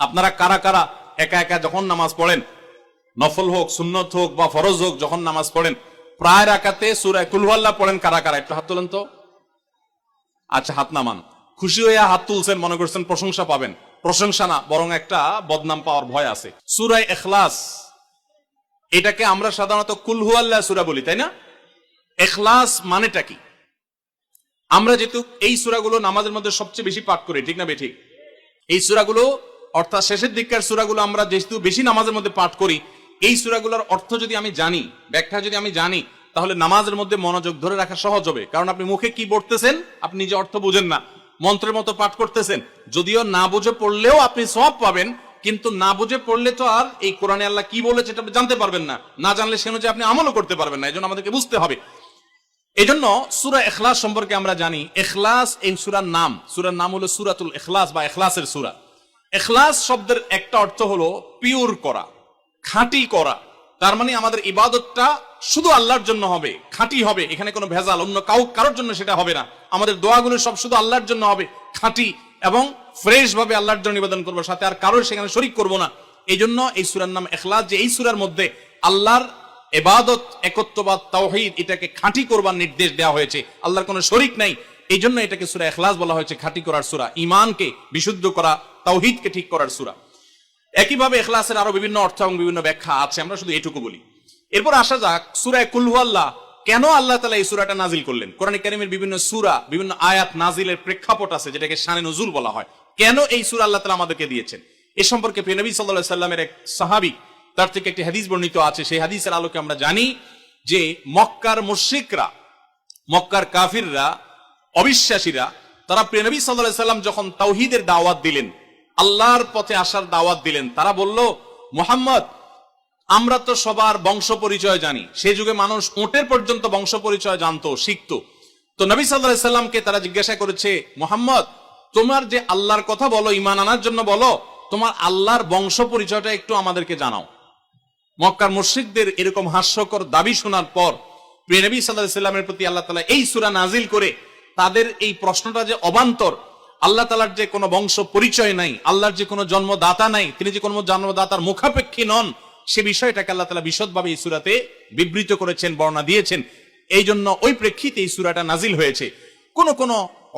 আপনারা কারা কারা একা একা যখন নামাজ পড়েন, নফল হোক সুন্নত হোক বা ফরজ হোক, যখন নামাজ পড়েন প্রায় রাকাতে সূরা কুল হুয়াল্লাহ পড়েন কারা কারা? একটু হাত তোলেন তো। আচ্ছা, হাত নামান। খুশি হয়ে হাত তুলছেন, মনে করছেন প্রশংসা পাবেন। প্রশংসা না, বরং একটা বদনাম পাওয়ার ভয় আছে। সূরা ইখলাস, এটাকে আমরা সাধারণত কুল হুয়াল্লাহ সূরা বলি, তাই না? ইখলাস মানেটা কি? আমরা যেহেতু এই সূরাগুলো নামাজের মধ্যে সবচেয়ে বেশি পাঠ করি, ঠিক না বেঠিক? এই সূরাগুলো অর্থাৎ শেষের দিককার সূরাগুলো আমরা যেহেতু বেশি নামাজের মধ্যে পাঠ করি, এই সূরাগুলোর অর্থ যদি আমি জানি, ব্যাখ্যা যদি আমি জানি, তাহলে নামাজের মধ্যে মনোযোগ ধরে রাখা সহজ হবে। কারণ আপনি মুখে কি পড়তেছেন আপনি নিজে অর্থ বুঝেন না, মন্ত্রের মতো পাঠ করতেছেন। যদিও না বুঝে পড়লেও আপনি সওয়াব পাবেন, কিন্তু না বুঝে পড়লে তো আর এই কোরআনে আল্লাহ কি বলেছে এটা জানতে পারবেন না। না জানলে সে অনুযায়ী আপনি আমলও করতে পারবেন না। এজন্য আমাদেরকে বুঝতে হবে। এজন্য সূরা ইখলাস সম্পর্কে আমরা জানি। ইখলাস এই সূরার নাম, সূরার নাম হলো সূরাতুল ইখলাস বা ইখলাসের সূরা। ইখলাস শব্দের একটা অর্থ হলো পিওর করা, খাঁটি করা। তার মানে আমাদের ইবাদতটা শুধু আল্লাহর জন্য হবে, খাঁটি হবে, এখানে কোনো ভেজাল অন্য কারোর জন্য সেটা হবে না। আমাদের দোয়াগুলো সব শুধু আল্লাহর জন্য হবে, খাঁটি এবং ফ্রেশ ভাবে আল্লাহর জন্য নিবেদন করবো, সাথে আর কারোর সেখানে শরীক করবো না। এই জন্য এই সূরার নাম ইখলাস, যে এই সূরার মধ্যে আল্লাহর ইবাদত, একত্ববাদ, তাওহীদ, এটাকে খাঁটি করবার নির্দেশ দেওয়া হয়েছে। আল্লাহর কোনো শরীক নাই, এই জন্য এটাকে সূরা ইখলাস বলা হয়েছে, খাঁটি করার সূরা, ঈমানকে বিশুদ্ধ করা, তাওহীদকে ঠিক করার সূরা। একইভাবে ইখলাসের আরো বিভিন্ন অর্থ এবং বিভিন্ন ব্যাখ্যা আছে, আমরা শুধু এটুকু বলি। এরপর আসা যাক সূরা কুল হুয়াল্লাহ। কেন আল্লাহ তাআলা এই সূরাটা নাজিল করলেন? কোরআন কারীমের বিভিন্ন সূরা, বিভিন্ন আয়াত নাজিলের প্রেক্ষাপট আছে, যেটাকে শানে নুজুল বলা হয়। কেন এই সূরা আল্লাহ তাআলা আমাদেরকে দিয়েছেন, এ সম্পর্কে প্রিয় নবী সাল্লাল্লাহু আলাইহি সাল্লামের এক সাহাবী, তার থেকে একটি হাদিস বর্ণিত আছে। সেই হাদিসের আলোকে আমরা জানি যে মক্কার মুশরিকরা, মক্কার কাফিররা, অবিশ্বাসীরা, তারা প্রিয় নবী সাল্লাল্লাহু আলাইহি সাল্লাম যখন তাওহীদের দাওয়াত দিলেন, আল্লাহর পথে আসার দাওয়াত দিলেন, তারা বলল, মুহাম্মদ, আমরা তো সবার বংশ পরিচয় জানি। সেই যুগে মানুষ উটের পর্যন্ত বংশ পরিচয় জানতো, শিখতো। তো নবী সাল্লাল্লাহু আলাইহি সাল্লামকে তারা জিজ্ঞাসা করেছে, মুহাম্মদ, তোমার যে আল্লাহর কথা বলো, ঈমান আনার জন্য বলো, তোমার আল্লাহর বংশ পরিচয়টা একটু আমাদেরকে জানাও। মক্কার মুশরিকদের এরকম হাস্যকর দাবি শোনার পর প্রিয় নবী সাল্লাল্লাহু আলাইহি সাল্লামের প্রতি আল্লাহ তাআলা এই সূরা নাজিল করে তাদের এই প্রশ্নটা যে অবান্তর, আল্লাহ তাআলার যে কোনো বংশ পরিচয় নাই, আল্লাহর যে কোনো জন্মদাতা নাই, তিনি যে কোনো জন্মদাতার মুখাপেক্ষী নন, সে বিষয়টাকে আল্লাহ তাআলা বিশদভাবে এই সূরাতে বিবৃত করেছেন, বর্ণনা দিয়েছেন। এই জন্য ওই প্রেক্ষিতে এই সূরাটা নাজিল হয়েছে। কোন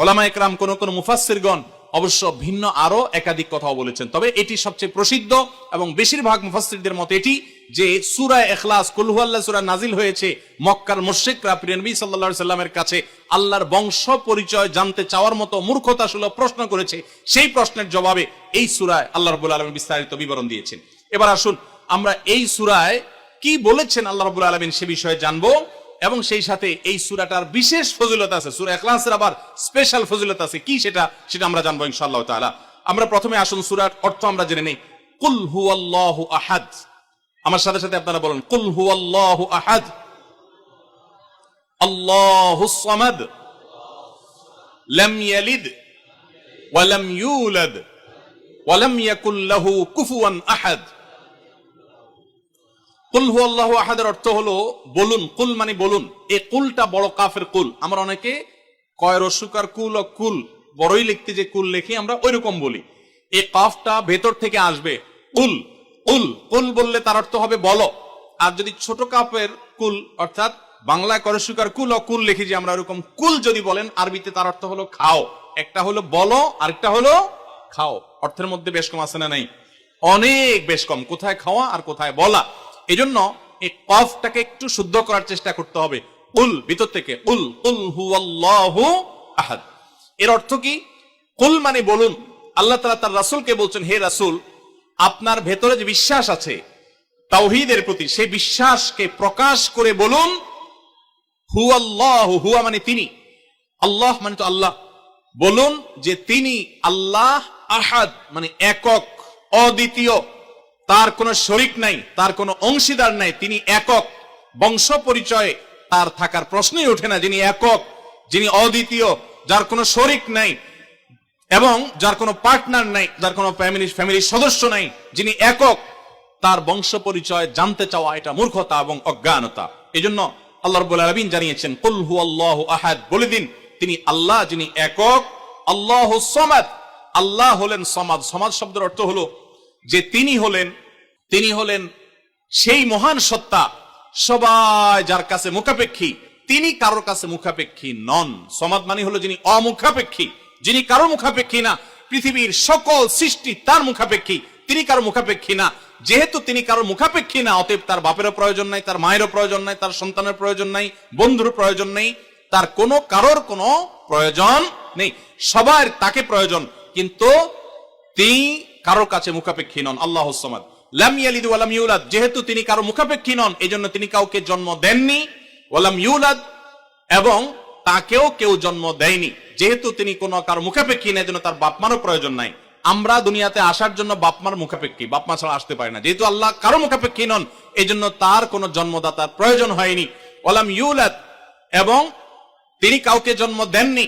উলামা ইকরাম, কোন মুফাসসিরগণ অবশ্য ভিন্ন আরো একাধিক কথাও বলেছেন, তবে এটি সবচেয়ে প্রসিদ্ধ এবং বেশিরভাগ মুফাসসিরদের মত এটি যে সূরা ইখলাস, কুল হুয়াল্লাহ সূরা নাজিল হয়েছে মক্কার মুশরিকরা প্রিয় নবী সাল্লাল্লাহু আলাইহি সাল্লামের কাছে আল্লাহর বংশ পরিচয় জানতে চাওয়ার মতো মূর্খতাসুলভ প্রশ্ন করেছে। সেই প্রশ্নের জবাবে এই সূরায় আল্লাহ রাব্বুল আলামিন বিস্তারিত বিবরণ দিয়েছেন। এবার আসুন আমরা এই সূরায় কি বলেছেন আল্লাহ রাব্বুল আলামিন সে বিষয়ে জানবো, এবং সেই সাথে এই সূরাটার বিশেষ ফজিলত আছে। সূরা ইখলাসের আবার স্পেশাল ফজিলত আছে, কি সেটা আমরা জানবো ইনশাআল্লাহ তাআলা। আমরা প্রথমে আসুন সূরার অর্থ আমরা জেনে নেই। কুল হুয়াল্লাহু আহাদ। আমার সাথে সাথে আপনারা বলুন, কুল হুয়াল্লাহু আহাদ, আল্লাহুস সামাদ, লাম ইয়ালিদ ওয়া লাম ইউলাদ ওয়া লাম ইয়াকুল লাহু কুফুয়ান আহাদ। কুল হুয়াল্লাহু আহাদের অর্থ হলো বলুন। কুল মানে বলুন। এই কুলটা বড় কাফের কুল। আমরা অনেকে কয় রস্যকার কুল ও কুল বড়ই লিখতে যে কুল লিখি আমরা ওইরকম বলি। এই কাফটা ভেতর থেকে আসবে। কুল কুল কুল বললে তার অর্থ হবে বলো। আর যদি ছোট কাফের কুল অর্থাৎ বাংলায় করস্যকার কুল ও কুল লিখি যে আমরা ওরকম কুল যদি বলেন, আরবিতে তার অর্থ হলো খাও। একটা হলো বলো, আরেকটা হলো খাও। অর্থের মধ্যে বেশ কম আছে না নাই? অনেক বেশ কম। কোথায় খাওয়া আর কোথায় বলা। এজন্য এই কফটাকে একটু শুদ্ধ করার চেষ্টা করতে হবে। কুল ভিতর থেকে, কুল কুল হুয়াল্লাহু আহাদ। এর অর্থ কি? কুল মানে বলুন। আল্লাহ তাআলা তার রাসূলকে বলছেন, হে রাসূল, আপনার ভেতরে যে বিশ্বাস আছে তাওহীদের প্রতি, সেই বিশ্বাসকে প্রকাশ করে বলুন, হুয়াল্লাহু, হুয়া মানে তিনি, আল্লাহ মানে তো আল্লাহ, বলুন যে তিনি আল্লাহ, আহাদ মানে একক, অদ্বিতীয়, তার কোনো শরীক নাই, তার কোনো অংশীদার নাই, তিনি একক। বংশ পরিচয়ে তার থাকার প্রশ্নই ওঠে না। যিনি একক, যিনি অদ্বিতীয়, যার কোনো শরীক নাই এবং যার কোনো পার্টনার নাই, যার কোনো ফ্যামিলির সদস্য নাই, যিনি একক, তার বংশ পরিচয় জানতে চাওয়া এটা মূর্খতা এবং অজ্ঞানতা। এই জন্য আল্লাহ রাব্বুল আলামিন জানিয়েছেন, কুল হুয়াল্লাহু আহাদ, বলে দিন তিনি আল্লাহ, যিনি একক, আল্লাহুস সামাদ, আল্লাহ হলেন সমাদ। সমাদ শব্দের অর্থ হলো যে তিনি হলেন সেই মহান সত্তা, সবাই যার কাছে মুখাপেক্ষী, তিনি কারোর কাছে মুখাপেক্ষী নন। সমাদ মানে হলো যিনি অমুখাপেক্ষী, যিনি কারো মুখাপেক্ষী না। পৃথিবীর সকল সৃষ্টি তার মুখাপেক্ষী, তিনি কারো মুখাপেক্ষী না। যেহেতু তিনি কারো মুখাপেক্ষী না, অতএব তার বাপেরও প্রয়োজন নাই, তার মায়েরও প্রয়োজন নাই, তার সন্তানের প্রয়োজন নাই, বন্ধুর প্রয়োজন নেই, তার কারোর কোনো প্রয়োজন নেই। সবার তাকে প্রয়োজন, কিন্তু তিনি কারোর কাছে মুখাপেক্ষী নন। আল্লাহুস সামাদ লাম ইয়ালিদ ওয়া লাম ইউলাদ, যেহেতু তিনি কারো মুখাপেক্ষী নন, এজন্য তিনি কাউকে জন্ম দেননি। ওয়া লাম ইউলাদ, এবং তাকেও কেউ জন্ম দেয়নি। যেহেতু তিনি কারো মুখাপেক্ষী না, এজন্য তার বাপ মারও প্রয়োজন নাই। আমরা দুনিয়াতে আসার জন্য বাপ মার মুখাপেক্ষী, বাপ মা ছাড়া আসতে পারি না। যেহেতু আল্লাহ কারো মুখাপেক্ষী নন, এজন্য তার কোনো জন্মদাতার প্রয়োজন হয়নি। ওয়া লাম ইউলাদ, এবং তিনি কাউকে জন্ম দেননি।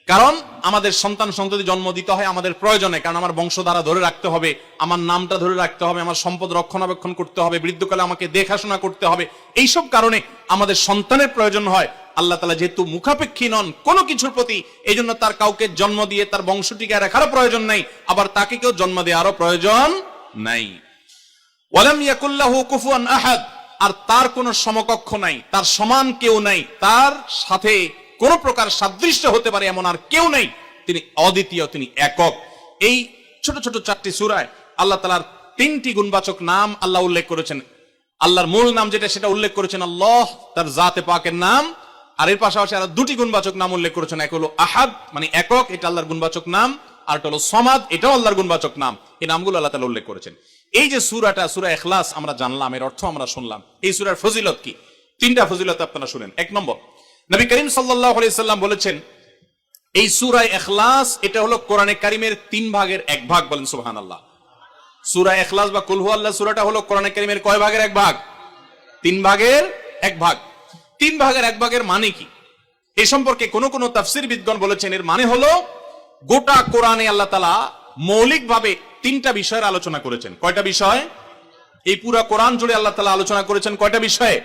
কারণ আমাদের সন্তান সন্ততি জন্ম দিতে হয় আমাদের প্রয়োজনে, কারণ আমার বংশধারা ধরে রাখতে হবে, আমার নামটা ধরে রাখতে হবে, আমার সম্পদ রক্ষণাবেক্ষণ করতে হবে, বৃদ্ধকালে আমাকে দেখাশোনা করতে হবে। এইসব কারণে আমাদের সন্তানের প্রয়োজন হয়। আল্লাহ তাআলা যেহেতু মুখাপেক্ষী নন কোনো কিছুর প্রতি, এই জন্য তার কাউকে জন্ম দিয়ে তার বংশটিকে রাখারও প্রয়োজন নাই, আবার তাকে কেউ জন্ম দেওয়ারও প্রয়োজন নাই। ওয়ালাম ইয়াকুল্লাহু কুফুয়ান আহাদ, আর তার কোনো সমকক্ষ নাই, তার সমান কেউ নাই, তার সাথে কোন প্রকার সাদৃশ্য হতে পারে এমন আর কেউ নেই। তিনি অদ্বিতীয়, তিনি একক। এই ছোট ছোট 4টি সূরায় আল্লাহ তাআলার 3টি গুণবাচক নাম আল্লাহ উল্লেখ করেছেন। আল্লাহর মূল নাম যেটা, সেটা উল্লেখ করেছেন আল্লাহ, তার জাতে পাকের নাম। আর এর পাশাপাশি আরো 2টি গুণবাচক নাম উল্লেখ করেছেন। এক হলো আহাদ, মানে একক, এটা আল্লাহর গুণবাচক নাম। আর একটা হলো সমাদ, এটাও আল্লাহর গুণবাচক নাম। এই নামগুলো আল্লাহ তাআলা উল্লেখ করেছেন। এই যে সূরাটা, সূরা ইখলাস আমরা জানলাম, এর অর্থ আমরা শুনলাম। এই সূরার ফজিলত কি? 3টা ফজিলত আপনারা শুনেন। 1 নম্বর, নবী করিম সাল্লাল্লাহু আলাইহি সাল্লাম বলেছেন, এই সূরা ইখলাস এটা হলো কোরআনে কারীমের 3 ভাগের 1 ভাগ। বলেন সুবহানাল্লাহ। সূরা ইখলাস বা কুল হুয়াল্লাহ সূরাটা হলো কোরআনে কারীমের কয় ভাগের 1 ভাগ? 3 ভাগের 1 ভাগ। 3 ভাগের 1 ভাগের মানে কি? এই সম্পর্কে কোন কোন তাফসীরবিদগণ বলেছেন, এর মানে হলো গোটা কোরআনে আল্লাহ তাআলা মৌলিকভাবে 3টা বিষয়ের আলোচনা করেছেন। কয়টা বিষয়? এই পুরো কোরআন জুড়ে আল্লাহ তাআলা আলোচনা করেছেন কয়টা বিষয়ে?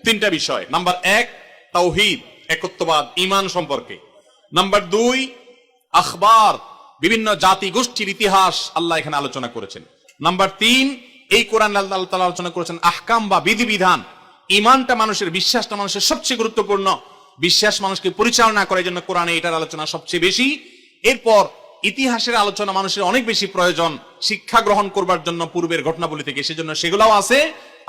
3টা বিষয়। নাম্বার 1 তাওহীদ, একত্ববাদ, ঈমান সম্পর্কে। নাম্বার 2 আখবার, বিভিন্ন জাতি গোষ্ঠীর ইতিহাস আল্লাহ এখানে আলোচনা করেছেন। নাম্বার 3 এই কোরআন আল্লাহ তাআলা আলোচনা করেছেন আহকাম বা বিধিবিধান। ঈমানটা মানুষের, বিশ্বাসটা মানুষের সবচেয়ে গুরুত্বপূর্ণ। বিশ্বাস মানুষকে পরিচালনা করে, জন্য কোরআনে এটার আলোচনা সবচেয়ে বেশি। এরপর ইতিহাসের আলোচনা মানুষের অনেক বেশি প্রয়োজন শিক্ষা গ্রহণ করবার জন্য পূর্বের ঘটনাবলী থেকে, সেজন্য সেগুলোও আছে।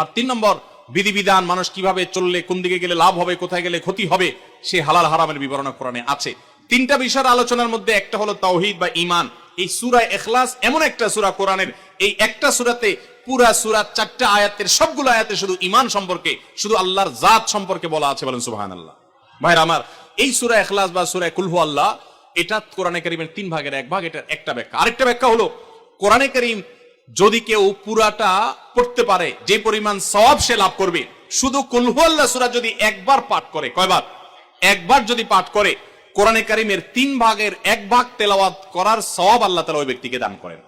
আর 3 নম্বর বিধিবিধান, মানুষ কিভাবে চললে কোন দিকে গেলে লাভ হবে, কোথায় গেলে ক্ষতি হবে, সে হালাল হারামের বিবরণ কোরআনে আছে। 3টা বিষয়ের আলোচনার মধ্যে একটা হলো তাওহীদ বা ঈমান। এই সূরা ইখলাস এমন একটা সূরা কোরআনের, এই একটা সূরাতে পুরা সূরা 4টা আয়াতের সবগুলো আয়াতে শুধু ঈমান সম্পর্কে, শুধু আল্লাহর জাত সম্পর্কে বলা আছে। বলেন সুবহানাল্লাহ। ভাইরা আমার, এই সূরা ইখলাস বা সূরা কুল হুয়াল্লাহ এটা কোরআনে কারীমের 3 ভাগের 1 ভাগ। এটা একটা ব্যাখ্যা। আরেকটা ব্যাখ্যা হলো, কোরআনে কারীম যদি কেউ পুরাটা পড়তে পারে, যে পরিমাণ সওয়াব সে লাভ করবে। শুধু কুল হুয়াল্লাহ সূরা যদি একবার পাঠ করে, কয়বার? একবার যদি পাঠ করে, কোরআনে কারীমের 3 ভাগের 1 ভাগ তেলাওয়াত করার সওয়াব আল্লাহ তাআলা ওই ব্যক্তিকে দান করেন।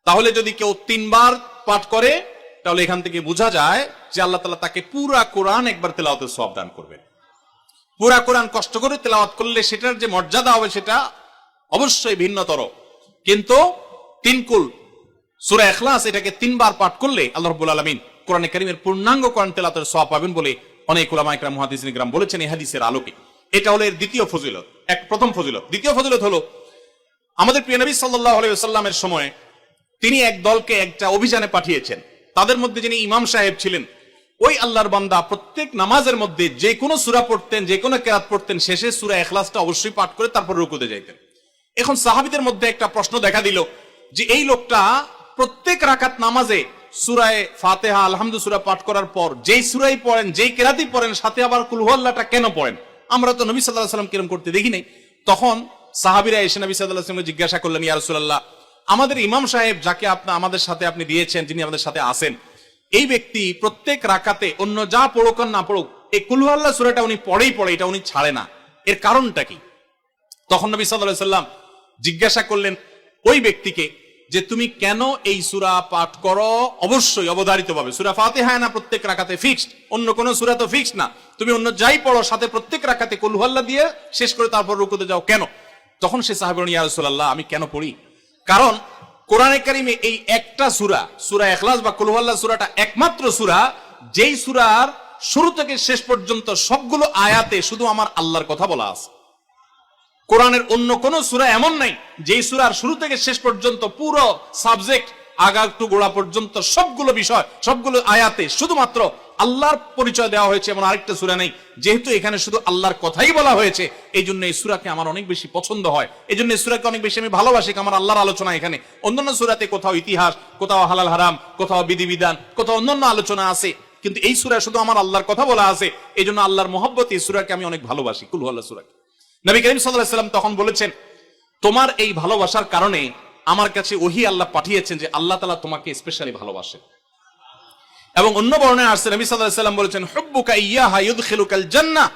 তাহলে যদি কেউ 3 বার পাঠ করে, তাহলে এখান থেকে বোঝা যায় যে আল্লাহ তাআলা তাকে পুরা কোরআন একবার তেলাওয়াতের সওয়াব দান করবেন। পুরা কোরআন কষ্ট করে তেলাওয়াত করলে সেটার যে মর্যাদা হবে সেটা অবশ্যই ভিন্নতর। কিন্তু 3 কুল সূরা ইখলাস এটাকে 3 বার পাঠ করলে আল্লাহ রাব্বুল আলামিন কোরআনে কারীমের পূর্ণাঙ্গ কোরআন তেলাওয়াতের সওয়াব পাবেন বলে অনেক উলামা ইকরাম, মুহাদ্দিসিন ইকরাম বলেছেন এই হাদিসের আলোকে। এটা হলো এর দ্বিতীয় ফজিলত। প্রথম ফজিলত। দ্বিতীয় ফজিলত হলো, আমাদের প্রিয় নবী সাল্লাল্লাহু আলাইহি ওয়াসাল্লামের সময় তিনি এক দলকে একটা অভিযানে পাঠিয়েছেন। তাদের মধ্যে যিনি ইমাম সাহেব ছিলেন, ওই আল্লাহর বান্দা প্রত্যেক নামাজের মধ্যে যে কোনো সূরা পড়তেন, যে কোনো কিরাত পড়তেন, শেষে সূরা ইখলাসটা অবশ্যই পাঠ করে তারপর রুকুতে যাইতেন। এখন সাহাবীদের মধ্যে একটা প্রশ্ন দেখা দিল যে এই লোকটা প্রত্যেক রাকাত নামাজে সূরা ফাতিহা, আলহামদুলিল্লাহ সূরা পাঠ করার পর যেই সূরাই পড়েন, যেই কিরাতই পড়েন, সাথে আবার কুল হুয়াল্লাহটা কেন পড়েন? আমরা তো নবী সাল্লাল্লাহু আলাইহি ওয়াসাল্লাম কিরম করতে দেখি নাই। তখন সাহাবীরা এসে নবী সাল্লাল্লাহু আলাইহি ওয়াসাল্লামকে জিজ্ঞাসা করলেন, ইয়া রাসূলুল্লাহ, আমাদের ইমাম সাহেব যাকে আমাদের সাথে আপনি দিয়েছেন, যিনি আমাদের সাথে আছেন, এই ব্যক্তি প্রত্যেক রাকাতে অন্য যা পড়ুক আর না পড়ুক এই কুল হুয়াল্লাহ সূরাটা উনি পড়েই পড়ে, এটা উনি ছাড়ে না, এর কারণটা কি? তখন নবী সাল্লাল্লাহু আলাইহি ওয়াসাল্লাম জিজ্ঞাসা করলেন ওই ব্যক্তিকে যে তুমি কেন এই সূরা পাঠ করো? অবশ্যই অবধারিতভাবে সূরা ফাতিহা না প্রত্যেক রাকাতে ফিক্সড, অন্য কোন সূরা তো ফিক্সড না, তুমি অন্য যাই পড়ো সাথে প্রত্যেক রাকাতে কুল হুয়াল্লাহ দিয়ে শেষ করে তারপর রুকুতে যাও কেন? তখন সে সাহাবী বলেন, ইয়া রাসূলুল্লাহ, আমি কেন পড়ি? কারণ কোরআনে কারিমে এই একটা সূরা, সূরা ইখলাস বা কুল হুয়াল্লাহ সূরাটা একমাত্র সূরা যেই সূরার শুরু থেকে শেষ পর্যন্ত সবগুলো আয়াতে শুধু আমার আল্লাহর কথা বলা আছে। কোরআনের অন্য কোন সূরা এমন নাই যেই সূরার শুরু থেকে শেষ পর্যন্ত পুরো সাবজেক্ট আগা টু গোড়া পর্যন্ত সবগুলো বিষয় সবগুলো আয়াতে শুধুমাত্র আল্লাহর পরিচয় দেওয়া হয়েছে, এমন আরেকটা সূরা নেই। যেহেতু এখানে শুধু আল্লাহর কথাই বলা হয়েছে, এই জন্য এই সূরাকে আমার অনেক বেশি পছন্দ হয়, এই জন্য এই সূরাকে অনেক বেশি আমি ভালোবাসি। আমার আল্লাহর আলোচনা এখানে, অন্যান্য সূরাতে কোথাও ইতিহাস, কোথাও হালাল হারাম, কোথাও বিধিবিধান, কোথাও অন্যান্য আলোচনা আছে, কিন্তু এই সূরা শুধু আমার আল্লাহর কথা বলা আছে। এই জন্য আল্লাহর মহব্বত এই সূরাকে আমি অনেক ভালোবাসি, কুল হুয়াল্লাহ সূরাকে। নবী করিম সাল্লাল্লাহু আলাইহি ওয়াসাল্লাম তখন বলেছেন, তোমার এই ভালোবাসার কারণে আমার কাছে ওহী আল্লাহ পাঠিয়েছেন যে আল্লাহ তাআলা তোমাকে স্পেশালি ভালোবাসেন। এবং অন্য বর্ণনায় আসছে নবী সাল্লাল্লাহু আলাইহি ওয়াসাল্লাম বলেছেন, হুব্বুকা ইয়্যাহা ইউদখিলুকাল জান্নাহ,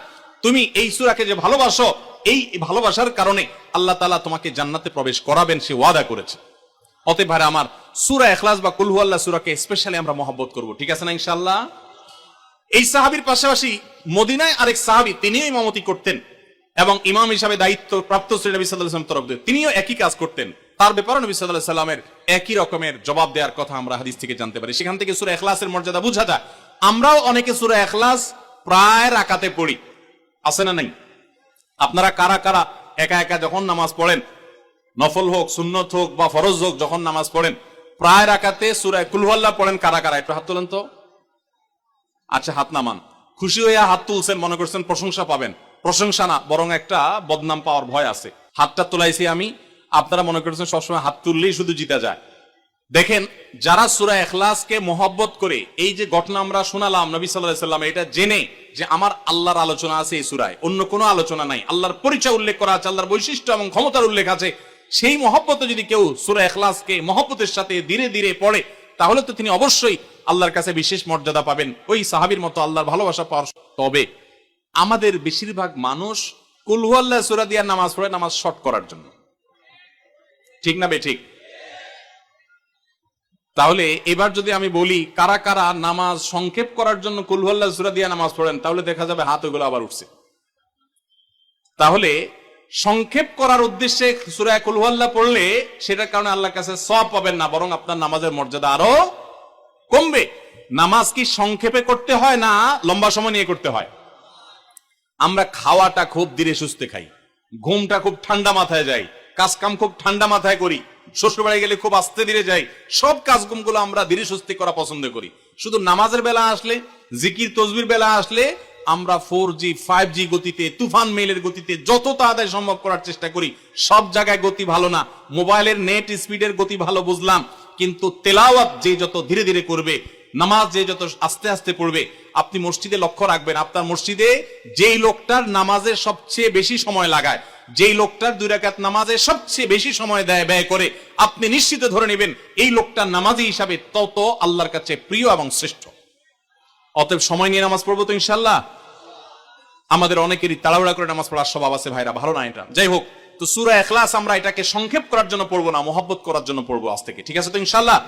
তুমি এই সূরাকে যে ভালোবাসো, এই ভালোবাসার কারণে আল্লাহ তাআলা তোমাকে জান্নাতে প্রবেশ করাবেন, সে ওয়াদা করেছে। অতএব ভাইরা আমার, সূরা ইখলাস বা কুল হুয়াল্লাহ সূরাকে স্পেশালি আমরা মহব্বত করব, ঠিক আছে না ইনশাআল্লাহ? এই সাহাবীর পাশাপাশি মদিনায় আরেক সাহাবী, তিনিও ইমামতি করতেন এবং ইমাম হিসাবে দায়িত্ব প্রাপ্ত ছিলেন নবী সাল্লাল্লাহু আলাইহি ওয়াসাল্লাম তরফ থেকে, তিনিও একই কাজ করতেন। তার ব্যাপারে নবী সাল্লাল্লাহু আলাইহি ওয়াসাল্লামের একই রকমের জবাব দেওয়ার কথা আমরা হাদিস থেকে জানতে পারি। সেখান থেকে সূরা ইখলাসের মর্যাদা বোঝা যায়। আমরাও অনেকে সূরা ইখলাস প্রায় রাকাতে পড়ি, আছে না নাই? আপনারা কারা কারা একা একা যখন নামাজ পড়েন, নফল হোক, সুন্নত হোক বা ফরজ হোক, যখন নামাজ পড়েন প্রায় রাকাতে সূরা কুল হুয়াল্লাহ পড়েন? কারা কারা একটু হাত তোলেন তো। আচ্ছা, হাত নামান। খুশি হইয়া হাত তুলছেন, মনে করছেন প্রশংসা পাবেন। প্রশংসা না, বরং একটা বদনাম পাওয়ার ভয় আছে। হাতটা তোলাইছি আমি, আপনারা মনে করছেন সবসময় হাত তুললেই শুধু জিতা যায়। দেখেন, যারা সূরা ইখলাসকে মহব্বত করে, এই যে ঘটনা আমরা শোনালাম নবী সাল্লাল্লাহু আলাইহি ওয়াসাল্লাম, এটা জেনে যে আমার আল্লাহর আলোচনা আছে এই সূরায়, অন্য কোনো আলোচনা নাই, আল্লাহর পরিচয় উল্লেখ করা আছে, আল্লাহর বৈশিষ্ট্য এবং ক্ষমতার উল্লেখ আছে, সেই মহব্বতে যদি কেউ সূরা ইখলাসকে মহব্বতের সাথে ধীরে ধীরে পড়ে, তাহলে তো তিনি অবশ্যই আল্লাহর কাছে বিশেষ মর্যাদা পাবেন, ওই সাহাবীর মতো আল্লাহর ভালোবাসা পাওয়ার। তবে আমাদের বেশিরভাগ মানুষ কুল হুয়াল্লাহ সূরা দিয়ে নামাজ পড়ে নামাজ শর্ট করার জন্য, ঠিক না বেঠিক? তাহলে এবার যদি আমি বলি কারা কারা নামাজ সংক্ষেপ করার জন্য কুল হুয়াল্লাহ সূরা দিয়ে নামাজ পড়েন, তাহলে দেখা যাবে হাত ওগুলো আবার উঠছে। তাহলে সংক্ষেপ করার উদ্দেশ্যে সূরা কুল হুয়াল্লাহ পড়লে সেটার কারণে আল্লাহর কাছে সওয়াব পাবেন না, বরং আপনার নামাজের মর্যাদা আরো কমবে। নামাজ কি সংক্ষেপে করতে হয় না লম্বা সময় নিয়ে করতে হয়? আমরা খাওয়াটা খুব ধীরে সুস্থে খাই, ঘুমটা খুব ঠান্ডা মাথায় যাই, কাজ কাম খুব ঠান্ডা মাথায় করি, শ্বশুর বাড়ি গেলে খুব আস্তে ধীরে যাই, সব কাজগুলো আমরা ধীরে সুস্থে করা পছন্দ করি। শুধু নামাজের বেলা আসলে, জিকির তসবির বেলা আসলে আমরা 4G 5G গতিতে, তুফান মেইলের গতিতে যত তাড়াতাড়ি সম্ভব করার চেষ্টা করি। সব জায়গায় গতি ভালো না, মোবাইলের নেট স্পিডের গতি ভালো বুঝলাম, কিন্তু তেলাওয়াত যে যত ধীরে ধীরে করবে, নামাজ যে যত আস্তে আস্তে পড়বে, আপনি মসজিদে লক্ষ্য রাখবেন, আপনার মসজিদে যেই লোকটার নামাজে সবচেয়ে বেশি সময় লাগায়, যেই লোকটার 2 রাকাত নামাজে সবচেয়ে বেশি সময় ব্যয় করে, আপনি নিশ্চিত ধরে নেবেন এই লোকটার নামাজি হিসাবে তত আল্লাহর কাছে প্রিয় এবং শ্রেষ্ঠ। অতএব সময় নিয়ে নামাজ পড়বো তো ইনশাআল্লাহ। আমাদের অনেকেরই তাড়াহুড়া করে নামাজ পড়ার স্বভাব আছে ভাইরা, ভালো না এটা। যাই হোক, তো সূরা ইখলাস আমরা এটাকে সংক্ষেপ করার জন্য পড়বো না, মহব্বত করার জন্য পড়বো আজ থেকে, ঠিক আছে তো ইনশাআল্লাহ।